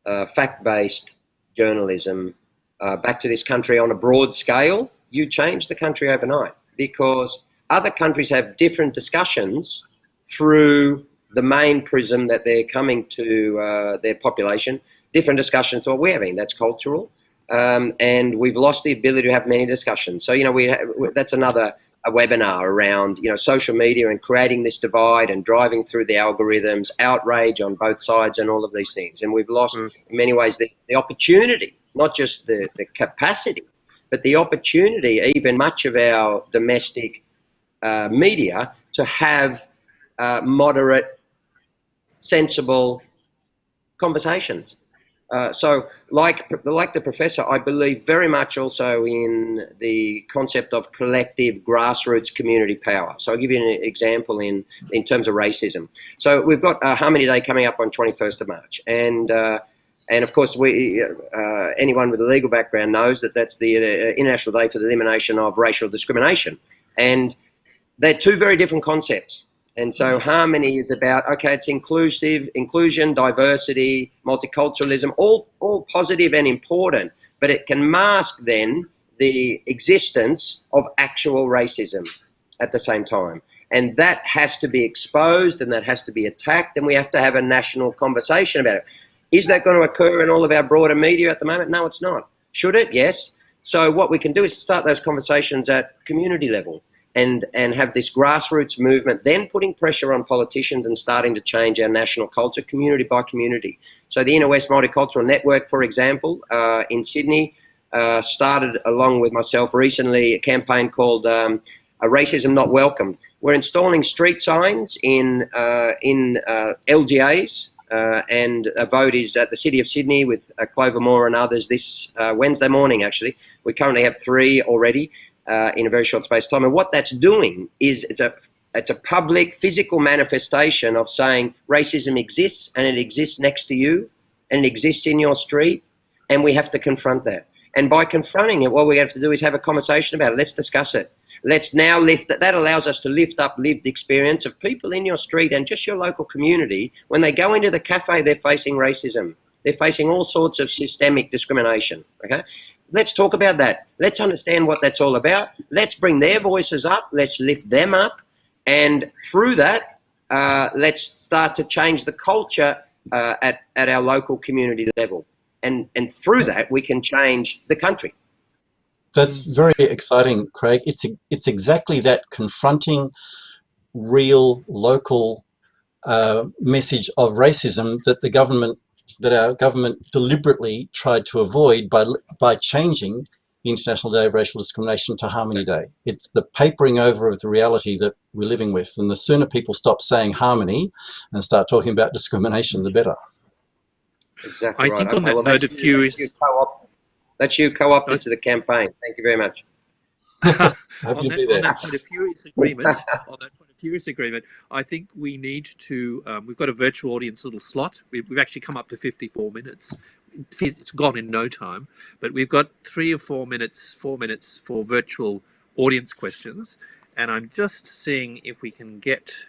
fact-based journalism back to this country on a broad scale, you change the country overnight, because other countries have different discussions through the main prism that they're coming to their population, different discussions to what we're having. That's cultural. And we've lost the ability to have many discussions. So, you know, that's another webinar around, you know, social media and creating this divide and driving through the algorithms, outrage on both sides and all of these things. And we've lost, in many ways, the opportunity, not just the capacity, but the opportunity, even much of our domestic media, to have moderate, sensible conversations. So like the professor, I believe very much also in the concept of collective grassroots community power. So I'll give you an example in terms of racism. So we've got Harmony Day coming up on 21st of March. And And of course, anyone with a legal background knows that that's the International Day for the Elimination of Racial Discrimination. And they're two very different concepts. And so harmony is about, okay, it's inclusion, diversity, multiculturalism, all positive and important, but it can mask then the existence of actual racism at the same time. And that has to be exposed and that has to be attacked, and we have to have a national conversation about it. Is that going to occur in all of our broader media at the moment? No, it's not. Should it? Yes. So what we can do is start those conversations at community level and have this grassroots movement, then putting pressure on politicians and starting to change our national culture, community by community. So the Inner West Multicultural Network, for example, in Sydney, started along with myself recently a campaign called Racism Not Welcome. We're installing street signs in LGAs, and a vote is at the City of Sydney with Clover Moore and others this Wednesday morning, actually. We currently have 3 already in a very short space of time. And what that's doing is it's a public physical manifestation of saying racism exists, and it exists next to you, and it exists in your street, and we have to confront that. And by confronting it, what we have to do is have a conversation about it. Let's discuss it. Let's now that allows us to lift up lived experience of people in your street and just your local community. When they go into the cafe, they're facing racism. They're facing all sorts of systemic discrimination, okay? Let's talk about that. Let's understand what that's all about. Let's bring their voices up. Let's lift them up. And through that, let's start to change the culture at our local community level. And through that, we can change the country. That's very exciting, Craig. It's exactly that confronting real local message of racism that our government deliberately tried to avoid by changing the International Day of Racial Discrimination to Harmony Day. It's the papering over of the reality that we're living with, and the sooner people stop saying harmony and start talking about discrimination, the better. Exactly right. I think on that note of furious... That's you co-opted to the campaign. Thank you very much. on that point of furious agreement, I think we need to, we've got a virtual audience little slot. We've actually come up to 54 minutes. It's gone in no time, but we've got 3 or 4 minutes, 4 minutes for virtual audience questions. And I'm just seeing if we can get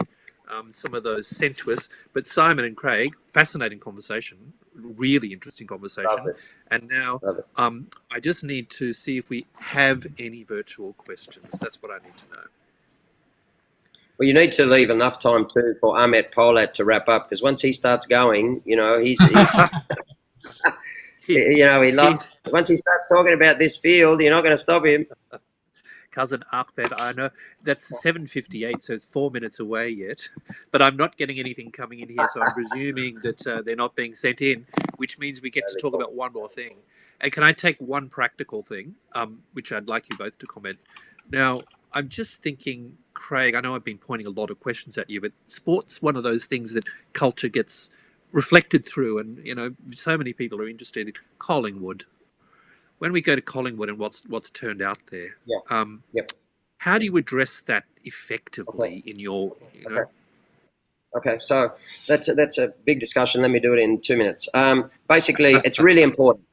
some of those sent to us. But Simon and Craig, fascinating conversation, really interesting conversation. And now I just need to see if we have any virtual questions. That's what I need to know. Well, you need to leave enough time too for Ahmet Polat to wrap up, because once he starts going, you know, he's you know, once he starts talking about this field, you're not going to stop him. Cousin Ahmed, I know that's 7:58, so it's 4 minutes away yet, but I'm not getting anything coming in here, so I'm presuming that they're not being sent in, which means we get to talk about one more thing. And can I take one practical thing, which I'd like you both to comment? Now, I'm just thinking, Craig, I know I've been pointing a lot of questions at you, but sport's one of those things that culture gets reflected through, and you know, so many people are interested in Collingwood. When we go to Collingwood and what's turned out there, how do you address that effectively in your, you know? Okay, so that's a big discussion. Let me do it in 2 minutes. Basically, it's really important.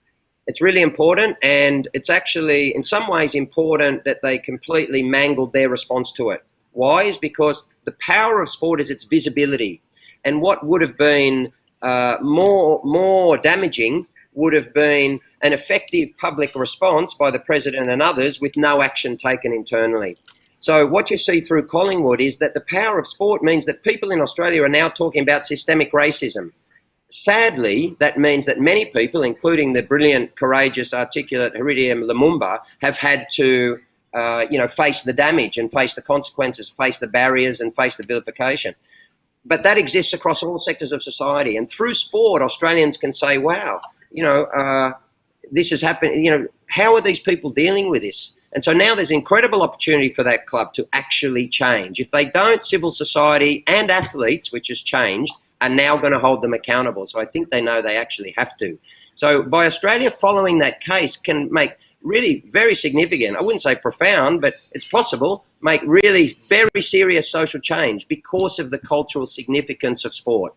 It's really important, and it's actually in some ways important that they completely mangled their response to it. Why? Is because the power of sport is its visibility, and what would have been more damaging would have been an effective public response by the president and others with no action taken internally. So what you see through Collingwood is that the power of sport means that people in Australia are now talking about systemic racism. Sadly, that means that many people, including the brilliant, courageous, articulate Heridium Lumumba, have had to face the damage and face the consequences, face the barriers and face the vilification. But that exists across all sectors of society. And through sport, Australians can say, wow, you know, this has happened, you know, how are these people dealing with this? And so now there's incredible opportunity for that club to actually change. If they don't, civil society and athletes, which has changed, are now going to hold them accountable. So I think they know they actually have to. So by Australia following that case can make really very significant, I wouldn't say profound, but it's possible, make really very serious social change because of the cultural significance of sport.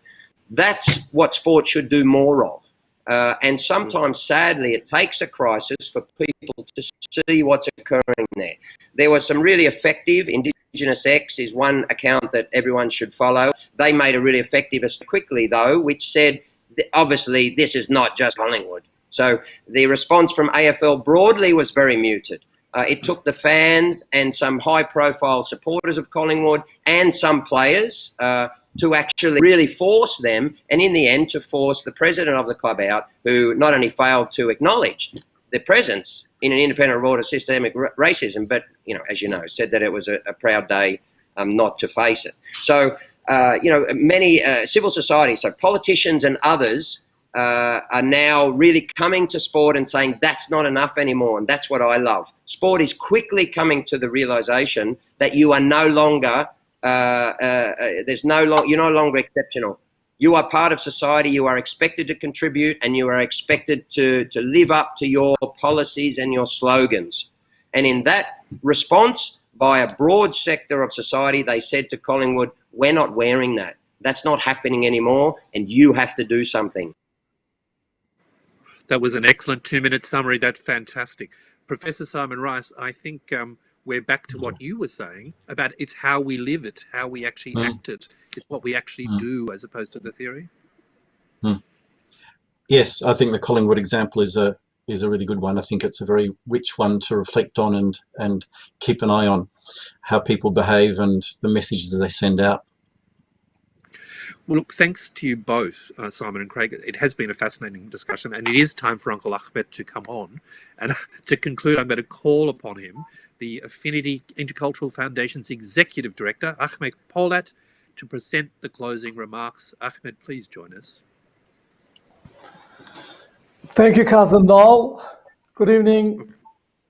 That's what sport should do more of. And sometimes, sadly, it takes a crisis for people to see what's occurring there. There was some really effective, Indigenous X is one account that everyone should follow. They made a really effective quickly, though, which said, obviously, this is not just Collingwood. So the response from AFL broadly was very muted. It took the fans and some high-profile supporters of Collingwood and some players to actually really force them, and in the end to force the president of the club out, who not only failed to acknowledge the presence in an independent report of systemic racism, but, you know, as you know, said that it was a proud day not to face it. So, you know, many civil society, so politicians and others are now really coming to sport and saying that's not enough anymore, and that's what I love. Sport is quickly coming to the realisation that you are no longer you're no longer exceptional. You are part of society. You are expected to contribute, and you are expected to live up to your policies and your slogans. And in that response, by a broad sector of society, they said to Collingwood, "We're not wearing that. That's not happening anymore, and you have to do something." That was an excellent 2-minute summary. That's fantastic. Professor Simon Rice, I think we're back to what you were saying about it's how we live it, how we actually act it. It's what we actually do as opposed to the theory. Yes, I think the Collingwood example is a really good one. I think it's a very rich one to reflect on and keep an eye on how people behave and the messages they send out. Well, look, thanks to you both, Simon and Craig. It has been a fascinating discussion, and it is time for Uncle Ahmed to come on. And to conclude, I'm going to call upon him, the Affinity Intercultural Foundation's Executive Director, Ahmed Polat, to present the closing remarks. Ahmed, please join us. Thank you, Cousin Noel. Good evening,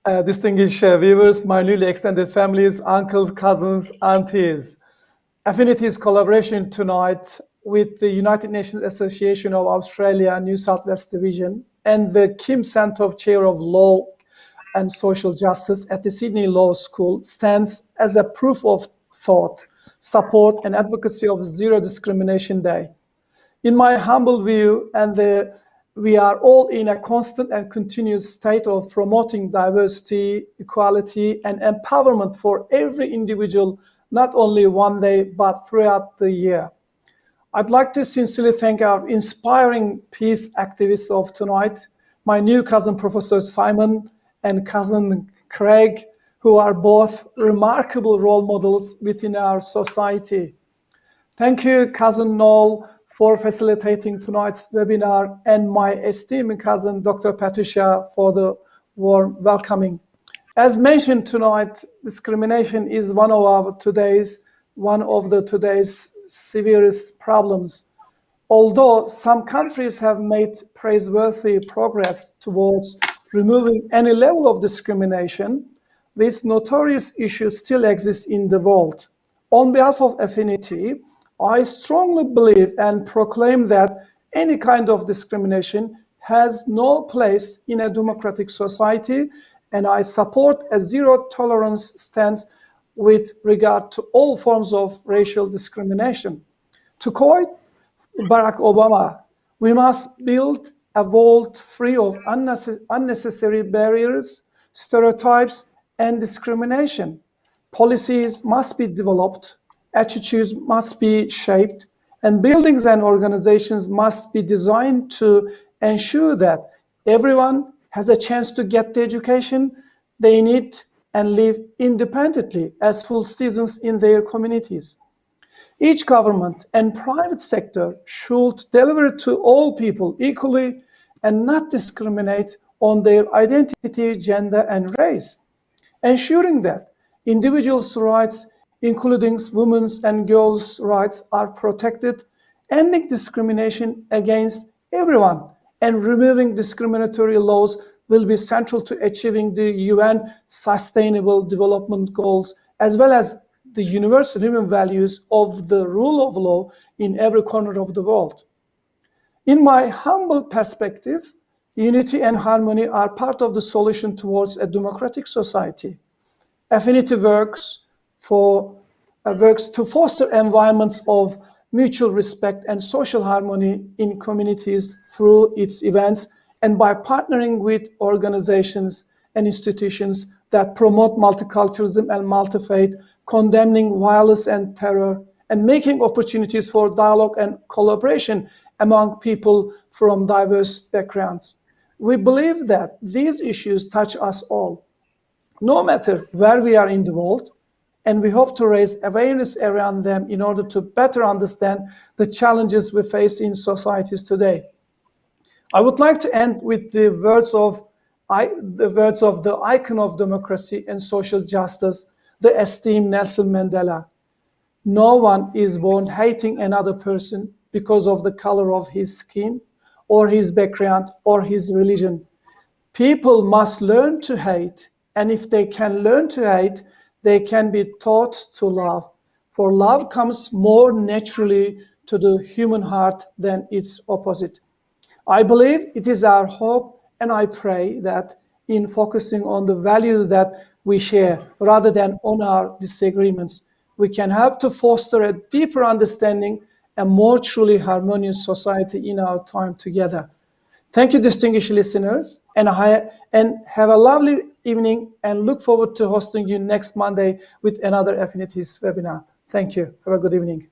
distinguished viewers, my newly extended families, uncles, cousins, aunties. Affinity's collaboration tonight with the United Nations Association of Australia New South Wales Division and the Kim Santow Chair of Law and Social Justice at the Sydney Law School stands as a proof of thought, support and advocacy of Zero Discrimination Day. In my humble view, we are all in a constant and continuous state of promoting diversity, equality and empowerment for every individual, not only one day, but throughout the year. I'd like to sincerely thank our inspiring peace activists of tonight, my new cousin, Professor Simon, and cousin Craig, who are both remarkable role models within our society. Thank you, cousin Noel, for facilitating tonight's webinar, and my esteemed cousin, Dr. Patricia, for the warm welcoming. As mentioned tonight, discrimination is one of today's severest problems. Although some countries have made praiseworthy progress towards removing any level of discrimination, this notorious issue still exists in the world. On behalf of Affinity, I strongly believe and proclaim that any kind of discrimination has no place in a democratic society, and I support a zero-tolerance stance with regard to all forms of racial discrimination. To quote Barack Obama, we must build a world free of unnecessary barriers, stereotypes, and discrimination. Policies must be developed, attitudes must be shaped, and buildings and organizations must be designed to ensure that everyone has a chance to get the education they need and live independently as full citizens in their communities. Each government and private sector should deliver to all people equally and not discriminate on their identity, gender, and race, ensuring that individuals' rights, including women's and girls' rights, are protected, ending discrimination against everyone, and removing discriminatory laws will be central to achieving the UN Sustainable Development Goals, as well as the universal human values of the rule of law in every corner of the world. In my humble perspective, unity and harmony are part of the solution towards a democratic society. Affinity works to foster environments of mutual respect and social harmony in communities through its events and by partnering with organizations and institutions that promote multiculturalism and multi-faith, condemning violence and terror, and making opportunities for dialogue and collaboration among people from diverse backgrounds. We believe that these issues touch us all, no matter where we are in the world, and we hope to raise awareness around them in order to better understand the challenges we face in societies today. I would like to end with the words of the icon of democracy and social justice, the esteemed Nelson Mandela. No one is born hating another person because of the color of his skin, or his background, or his religion. People must learn to hate, and if they can learn to hate, they can be taught to love. For love comes more naturally to the human heart than its opposite. I believe it is our hope, and I pray that in focusing on the values that we share rather than on our disagreements, we can help to foster a deeper understanding and more truly harmonious society in our time together. Thank you, distinguished listeners, and have a lovely evening, and look forward to hosting you next Monday with another Affinities webinar. Thank you. Have a good evening.